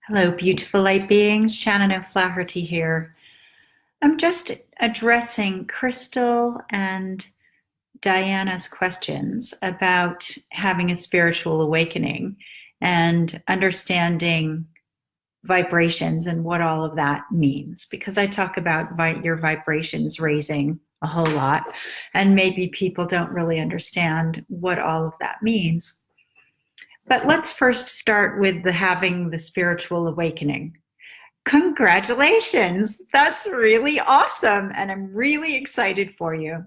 Hello, beautiful light beings. Shannon O'Flaherty here. I'm just addressing Crystal and Diana's questions about having a spiritual awakening and understanding vibrations and what all of that means. Because I talk about your vibrations raising a whole lot, and maybe people don't really understand what all of that means. But let's first start with having the spiritual awakening. Congratulations. That's really awesome. And I'm really excited for you.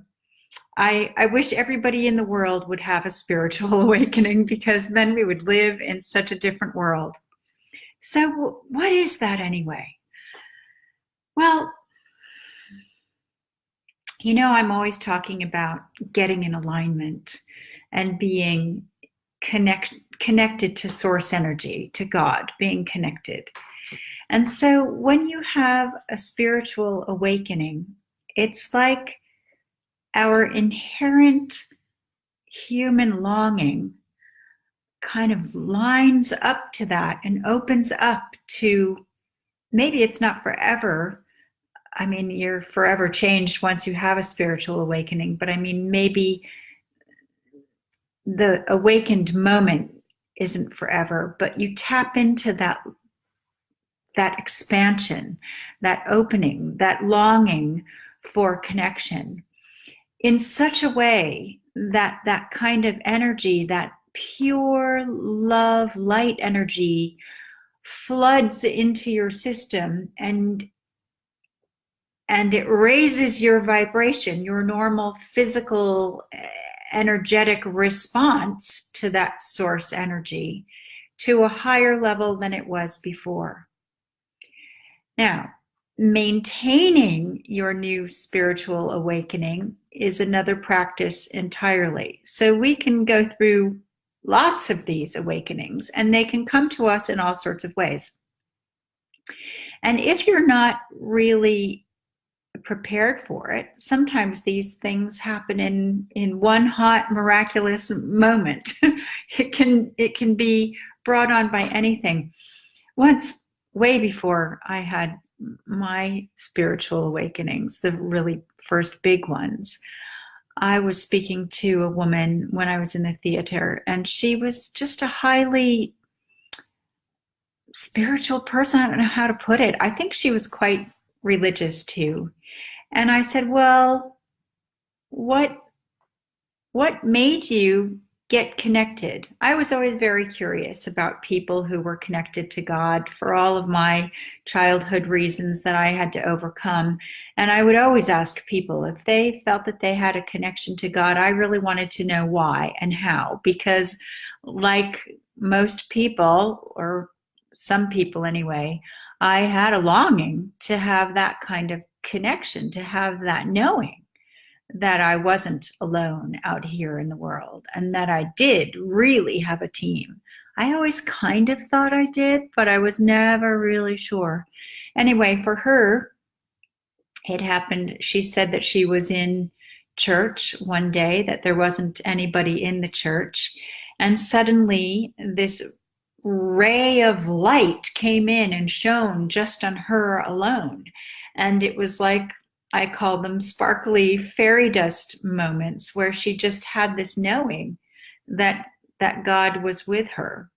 I wish everybody in the world would have a spiritual awakening because then we would live in such a different world. So, what is that anyway? Well, I'm always talking about getting in alignment and being connected to source energy, to God, being connected. And so when you have a spiritual awakening, it's like our inherent human longing kind of lines up to that and opens up to, maybe it's not forever. I mean, you're forever changed once you have a spiritual awakening, but I mean, maybe the awakened moment isn't forever, but you tap into that expansion, that opening, that longing for connection in such a way that that kind of energy, that pure love, light energy floods into your system and it raises your vibration, your normal physical energetic response to that source energy to a higher level than it was before. Now, maintaining your new spiritual awakening is another practice entirely. So we can go through lots of these awakenings, and they can come to us in all sorts of ways. And if you're not really prepared for it, sometimes these things happen in one hot miraculous moment. it can be brought on by anything. Once, way before I had my spiritual awakenings, the really first big ones, I was speaking to a woman when I was in the theater, and she was just a highly spiritual person. I don't know how to put it. I think she was quite religious too. And I said, well, what made you get connected? I was always very curious about people who were connected to God for all of my childhood reasons that I had to overcome. And I would always ask people if they felt that they had a connection to God. I really wanted to know why and how, because like most people, or some people anyway, I had a longing to have that kind of connection, to have that knowing that I wasn't alone out here in the world and that I did really have a team. I always kind of thought I did, but I was never really sure. Anyway, for her, it happened. She said that she was in church one day, that there wasn't anybody in the church. And suddenly this ray of light came in and shone just on her alone. And it was like, I call them sparkly fairy dust moments where she just had this knowing that God was with her,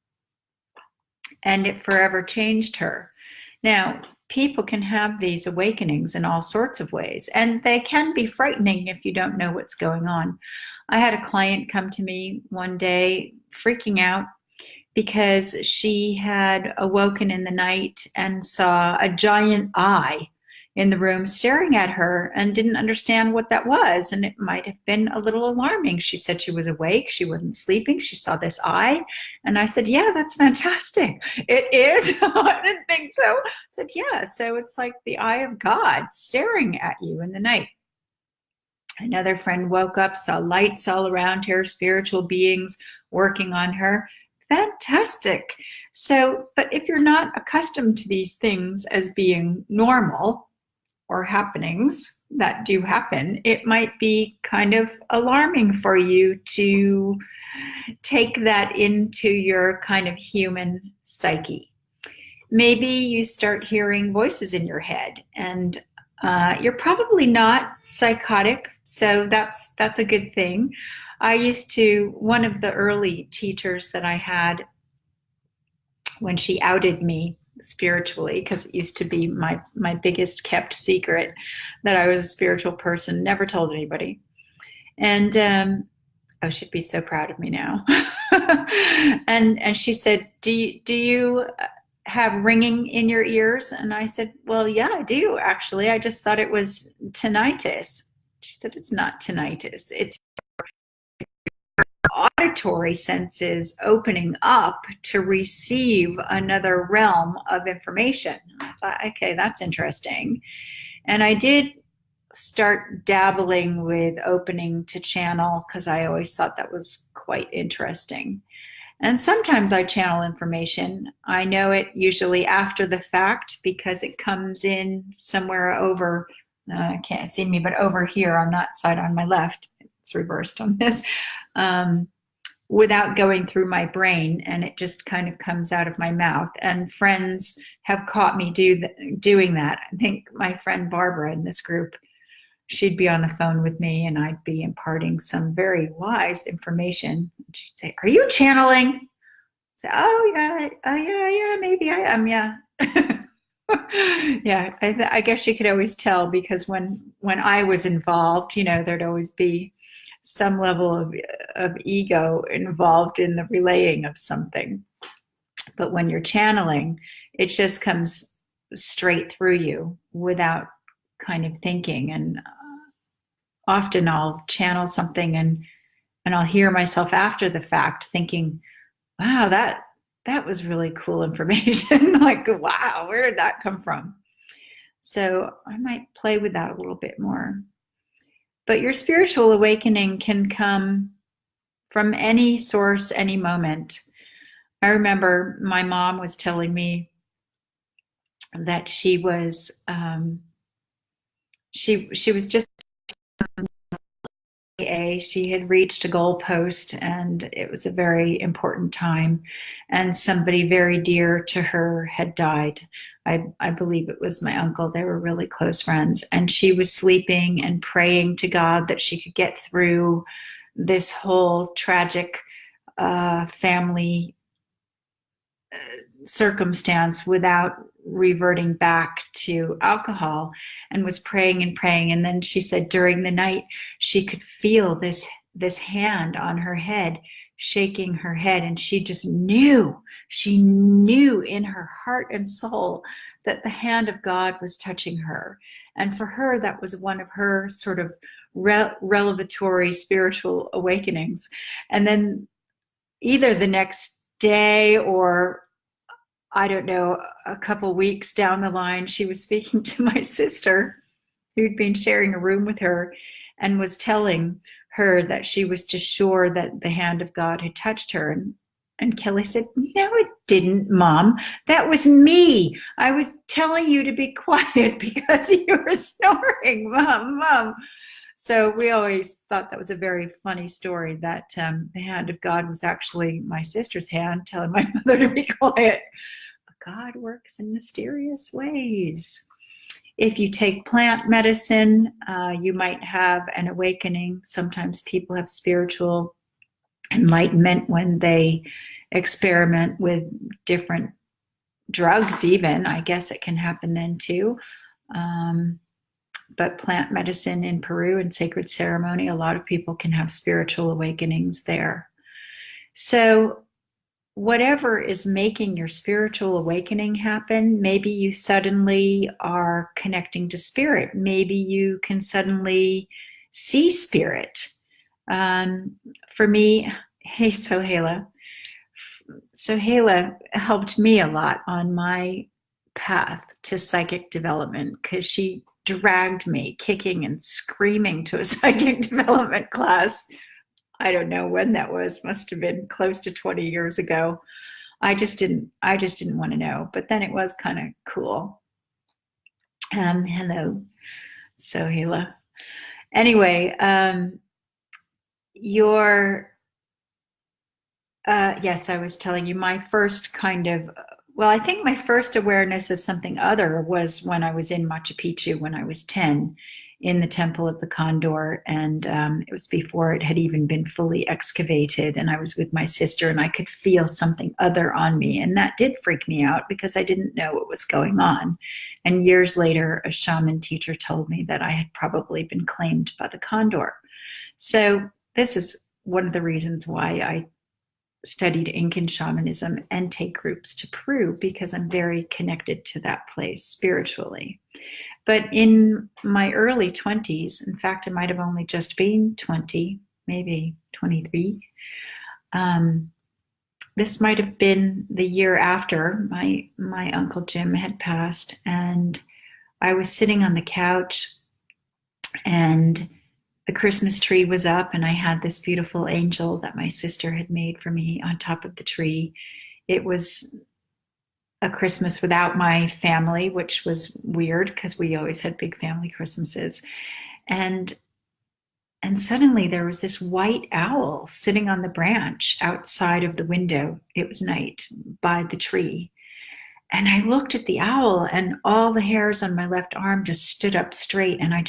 and it forever changed her. Now, people can have these awakenings in all sorts of ways, and they can be frightening if you don't know what's going on. I had a client come to me one day freaking out because she had awoken in the night and saw a giant eye in the room staring at her and didn't understand what that was. And it might have been a little alarming. She said she was awake. She wasn't sleeping. She saw this eye. And I said, yeah, that's fantastic. It is. I didn't think so. I said, yeah. So it's like the eye of God staring at you in the night. Another friend woke up, saw lights all around her, spiritual beings working on her. Fantastic. So, but if you're not accustomed to these things as being normal, or happenings that do happen, it might be kind of alarming for you to take that into your kind of human psyche. maybe you start hearing voices in your head, and you're probably not psychotic, so that's a good thing. I used to, one of the early teachers that I had, when she outed me spiritually, because it used to be my biggest kept secret that I was a spiritual person, never told anybody. And oh, she'd be so proud of me now. And she said, do you have ringing in your ears? And I said, well, yeah, I do actually. I just thought it was tinnitus. She said, it's not tinnitus. It's auditory senses opening up to receive another realm of information. I thought, okay, that's interesting. And I did start dabbling with opening to channel because I always thought that was quite interesting. And sometimes I channel information. I know it usually after the fact because it comes in somewhere over, can't see me, but over here on that side on my left. It's reversed on this. Without going through my brain, and it just kind of comes out of my mouth. And friends have caught me doing that. I think my friend Barbara in this group, she'd be on the phone with me and I'd be imparting some very wise information. She'd say, are you channeling? I say, oh yeah, yeah, maybe I am, yeah. Yeah, I guess she could always tell because when I was involved, there'd always be some level of ego involved in the relaying of something. But when you're channeling, it just comes straight through you without kind of thinking. And often I'll channel something and I'll hear myself after the fact thinking, wow, that was really cool information. Like, wow, where did that come from? So I might play with that a little bit more. But your spiritual awakening can come from any source, any moment. I remember my mom was telling me that she was just she had reached a goalpost and it was a very important time, and somebody very dear to her had died. I believe it was my uncle. They were really close friends, and she was sleeping and praying to God that she could get through this whole tragic family circumstance without reverting back to alcohol, and was praying and praying. And then she said during the night she could feel this hand on her head shaking her head, and she knew in her heart and soul that the hand of God was touching her. And for her, that was one of her sort of revelatory spiritual awakenings. And then either the next day or I don't know, a couple weeks down the line, she was speaking to my sister who'd been sharing a room with her and was telling her that she was just sure that the hand of God had touched her. And Kelly said, no, it didn't, Mom. That was me. I was telling you to be quiet because you were snoring, Mom. So we always thought that was a very funny story, that the hand of God was actually my sister's hand telling my mother to be quiet. God works in mysterious ways. If you take plant medicine, you might have an awakening. Sometimes people have spiritual enlightenment when they experiment with different drugs even. I guess it can happen then too. But plant medicine in Peru and sacred ceremony, a lot of people can have spiritual awakenings there. So whatever is making your spiritual awakening happen, maybe you suddenly are connecting to spirit. Maybe you can suddenly see spirit. For me, hey, Sohaila helped me a lot on my path to psychic development because she dragged me kicking and screaming to a psychic development class. I don't know when that was, must have been close to 20 years ago. I just didn't want to know, but then it was kind of cool. Hello, Sohaila. Anyway, yes, I was telling you my first kind of Well, I think my first awareness of something other was when I was in Machu Picchu when I was 10 in the Temple of the Condor. And it was before it had even been fully excavated. And I was with my sister and I could feel something other on me. And that did freak me out because I didn't know what was going on. And years later, a shaman teacher told me that I had probably been claimed by the Condor. So this is one of the reasons why I studied Incan shamanism and take groups to Peru, because I'm very connected to that place spiritually. But in my early 20s, in fact, it might have only just been 20, maybe 23. This might have been the year after my Uncle Jim had passed, and I was sitting on the couch and the Christmas tree was up, and I had this beautiful angel that my sister had made for me on top of the tree. It was a Christmas without my family, which was weird because we always had big family Christmases. And suddenly there was this white owl sitting on the branch outside of the window. It was night by the tree. And I looked at the owl and all the hairs on my left arm just stood up straight. And I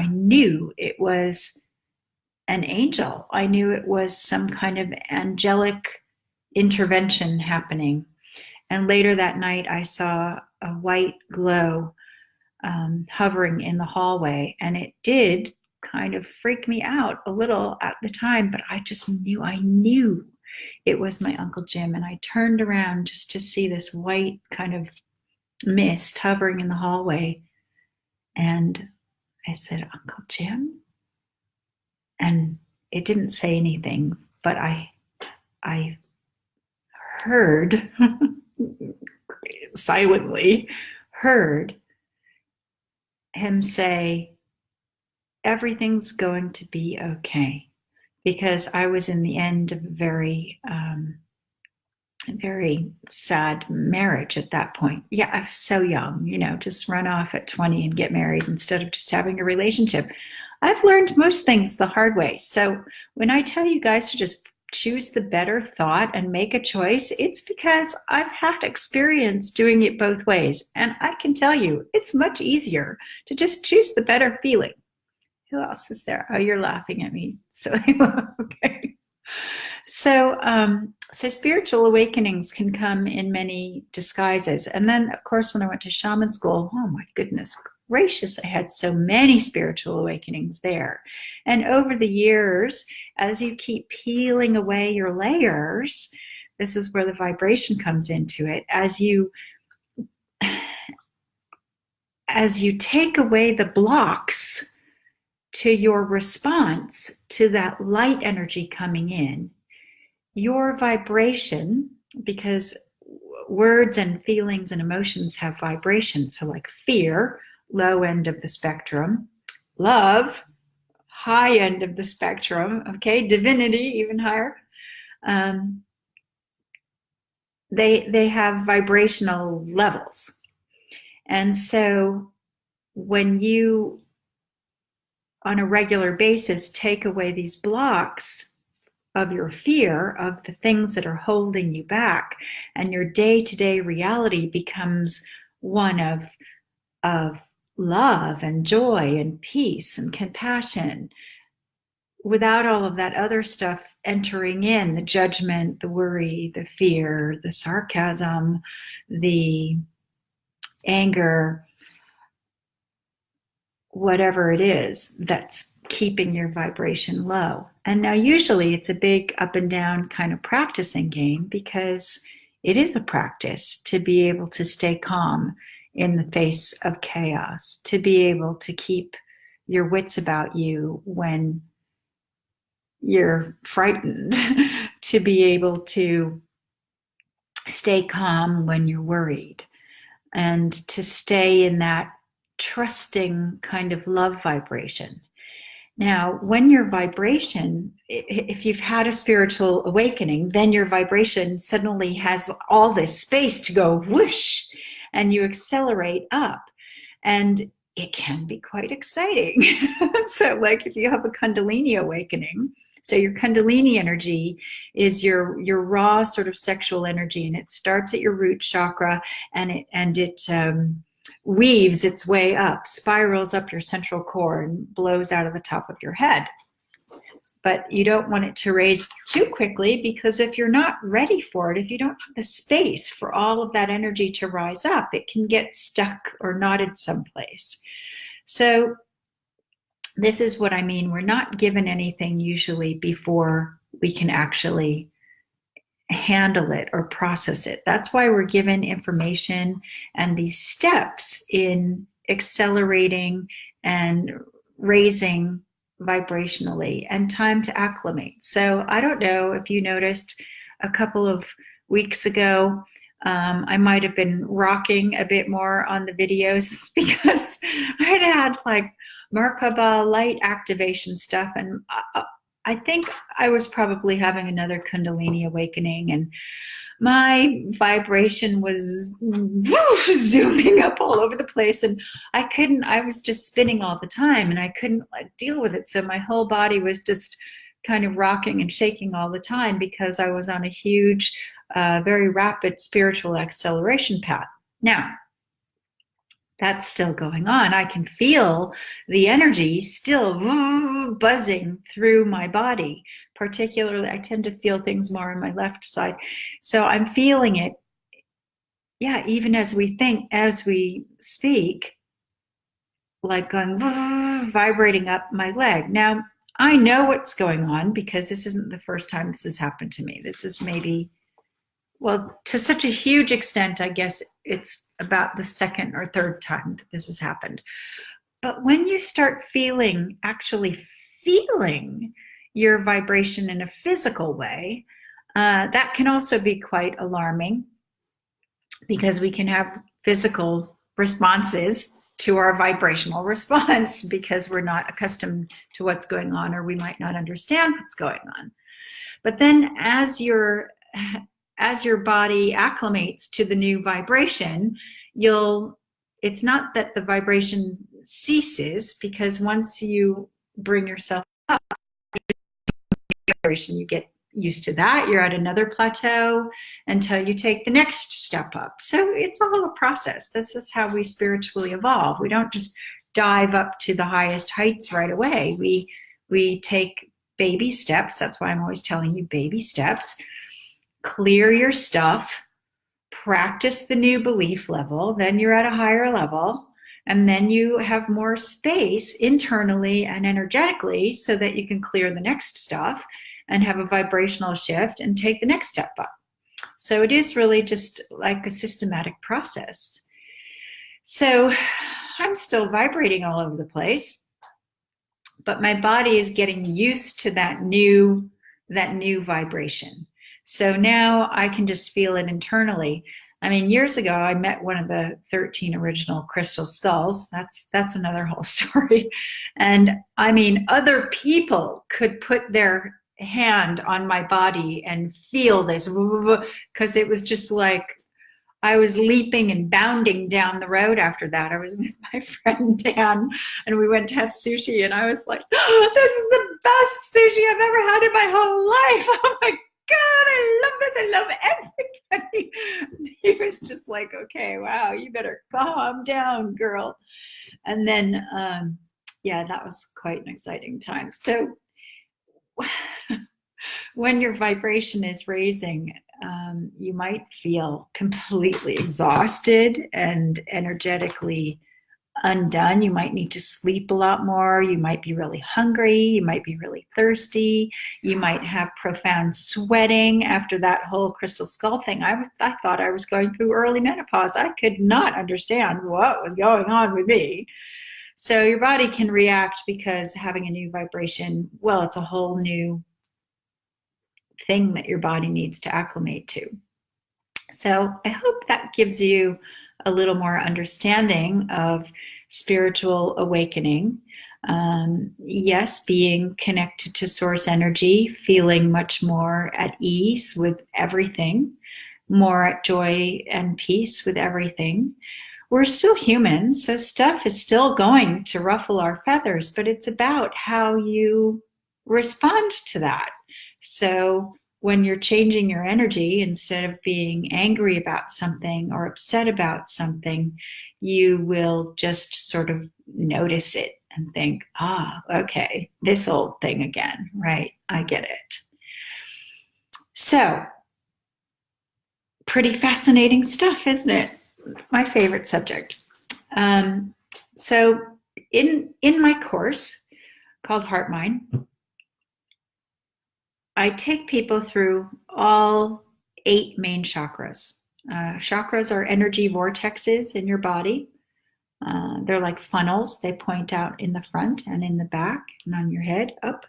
knew it was an angel. I knew it was some kind of angelic intervention happening. And later that night, I saw a white glow hovering in the hallway. And it did kind of freak me out a little at the time, but I knew it was my Uncle Jim. And I turned around just to see this white kind of mist hovering in the hallway. And I said, Uncle Jim? And it didn't say anything, but I heard, silently heard him say, everything's going to be okay. Because I was in the end of a very, very sad marriage at that point. Yeah, I was so young, just run off at 20 and get married instead of just having a relationship. I've learned most things the hard way. So when I tell you guys to just choose the better thought and make a choice, it's because I've had experience doing it both ways. And I can tell you, it's much easier to just choose the better feeling. Who else is there? Oh, you're laughing at me. So, okay. So spiritual awakenings can come in many disguises. And then, of course, when I went to shaman school, oh my goodness gracious, I had so many spiritual awakenings there. And over the years, as you keep peeling away your layers, this is where the vibration comes into it. As you take away the blocks to your response to that light energy coming in, your vibration, because words and feelings and emotions have vibrations. So like fear, low end of the spectrum, love, high end of the spectrum, okay, divinity, even higher. They have vibrational levels. And so when you, on a regular basis, take away these blocks of your fear, of the things that are holding you back, and your day-to-day reality becomes one of love and joy and peace and compassion, without all of that other stuff entering in, the judgment, the worry, the fear, the sarcasm, the anger, whatever it is that's keeping your vibration low. And now usually it's a big up and down kind of practicing game, because it is a practice to be able to stay calm in the face of chaos, to be able to keep your wits about you when you're frightened, to be able to stay calm when you're worried, and to stay in that trusting kind of love vibration. Now, when your vibration, if you've had a spiritual awakening, then your vibration suddenly has all this space to go whoosh, and you accelerate up. And it can be quite exciting. So like if you have a Kundalini awakening, So your Kundalini energy is your raw sort of sexual energy, and it starts at your root chakra, and it weaves its way up, spirals up your central core, and blows out of the top of your head. But you don't want it to raise too quickly, because if you're not ready for it, if you don't have the space for all of that energy to rise up, it can get stuck or knotted someplace. So this is what I mean. We're not given anything usually before we can actually handle it or process it. That's why we're given information and these steps in accelerating and raising vibrationally, and time to acclimate. So I don't know if you noticed a couple of weeks ago, I might have been rocking a bit more on the videos. It's because I had like Merkaba light activation stuff, and I think I was probably having another Kundalini awakening, and my vibration was zooming up all over the place, and I was just spinning all the time, and I couldn't deal with it. So my whole body was just kind of rocking and shaking all the time, because I was on a huge, very rapid spiritual acceleration path. Now, that's still going on. I can feel the energy still buzzing through my body. Particularly, I tend to feel things more on my left side. So I'm feeling it, yeah, even as we speak, like going, vibrating up my leg. Now, I know what's going on, because this isn't the first time this has happened to me. This is maybe, well, to such a huge extent, I guess it's about the second or third time that this has happened. But when you start actually feeling your vibration in a physical way, that can also be quite alarming, because we can have physical responses to our vibrational response, because we're not accustomed to what's going on, or we might not understand what's going on. But then as your body acclimates to the new vibration, it's not that the vibration ceases, because once you bring yourself up, you get used to that. You're at another plateau until you take the next step up. So it's all a process. This is how we spiritually evolve. We don't just dive up to the highest heights right away. We take baby steps. That's why I'm always telling you baby steps. Clear your stuff, practice the new belief level, then you're at a higher level, and then you have more space internally and energetically, so that you can clear the next stuff and have a vibrational shift and take the next step up. So it is really just like a systematic process. So I'm still vibrating all over the place, but my body is getting used to that new vibration. So now I can just feel it internally. I mean, years ago, I met one of the 13 original crystal skulls. That's another whole story. And I mean, other people could put their hand on my body and feel this, because it was just like I was leaping and bounding down the road after that. I was with my friend Dan, and we went to have sushi, and I was like, oh, this is the best sushi I've ever had in my whole life. Oh my God, I love this. I love everybody. He was just like, okay, wow, you better calm down, girl. And then, yeah, that was quite an exciting time. So when your vibration is raising, you might feel completely exhausted and energetically undone. You might need to sleep a lot more. You might be really hungry. You might be really thirsty. You might have profound sweating after that whole crystal skull thing. I thought I was going through early menopause. I could not understand what was going on with me. So your body can react, because having a new vibration, well, it's a whole new thing that your body needs to acclimate to. So I hope that gives you a little more understanding of spiritual awakening. Yes, being connected to source energy, feeling much more at ease with everything, more at joy and peace with everything. We're still human, so stuff is still going to ruffle our feathers, but it's about how you respond to that. So when you're changing your energy, instead of being angry about something or upset about something, you will just sort of notice it and think, okay, this old thing again, right? I get it. So, pretty fascinating stuff, isn't it? My favorite subject. So, in my course called Heart Mind, I take people through all 8 main chakras. Chakras are energy vortexes in your body. They're like funnels. They point out in the front and in the back and on your head, up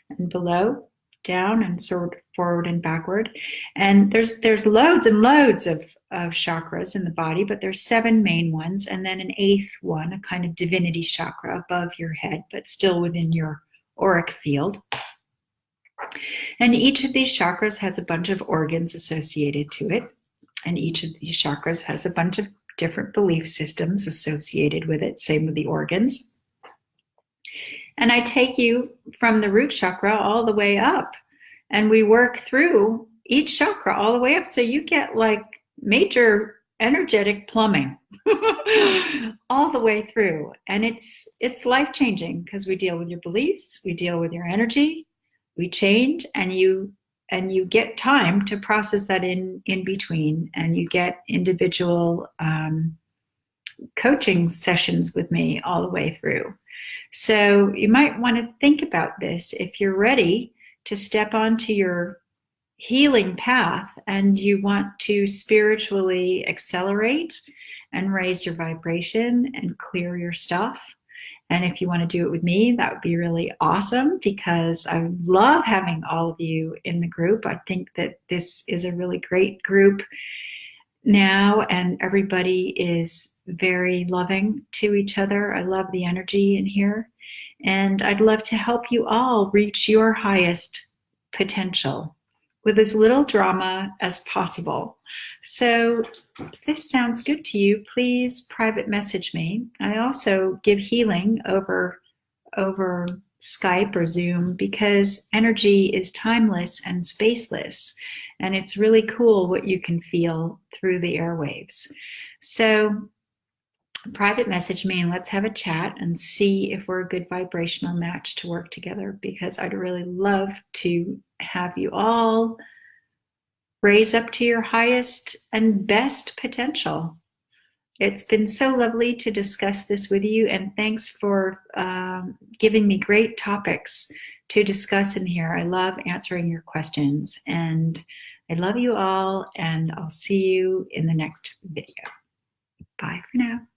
and below, down and sort of forward and backward. And there's loads and loads of chakras in the body, but there's 7 main ones, and then an 8th one, a kind of divinity chakra above your head, but still within your auric field. And each of these chakras has a bunch of organs associated to it. And each of these chakras has a bunch of different belief systems associated with it, same with the organs. And I take you from the root chakra all the way up, and we work through each chakra all the way up. So you get like major energetic plumbing all the way through. And it's life-changing because we deal with your beliefs, we deal with your energy, we change, and you get time to process that in between, and you get individual coaching sessions with me all the way through. So you might want to think about this if you're ready to step onto your healing path and you want to spiritually accelerate and raise your vibration and clear your stuff. And if you want to do it with me, that would be really awesome, because I love having all of you in the group. I think that this is a really great group now, and everybody is very loving to each other. I love the energy in here, and I'd love to help you all reach your highest potential with as little drama as possible. So if this sounds good to you, please private message me. I also give healing over Skype or Zoom, because energy is timeless and spaceless, and it's really cool what you can feel through the airwaves. So private message me and let's have a chat and see if we're a good vibrational match to work together, because I'd really love to have you all raise up to your highest and best potential. It's been so lovely to discuss this with you, and thanks for giving me great topics to discuss in here. I love answering your questions, and I love you all, and I'll see you in the next video. Bye for now.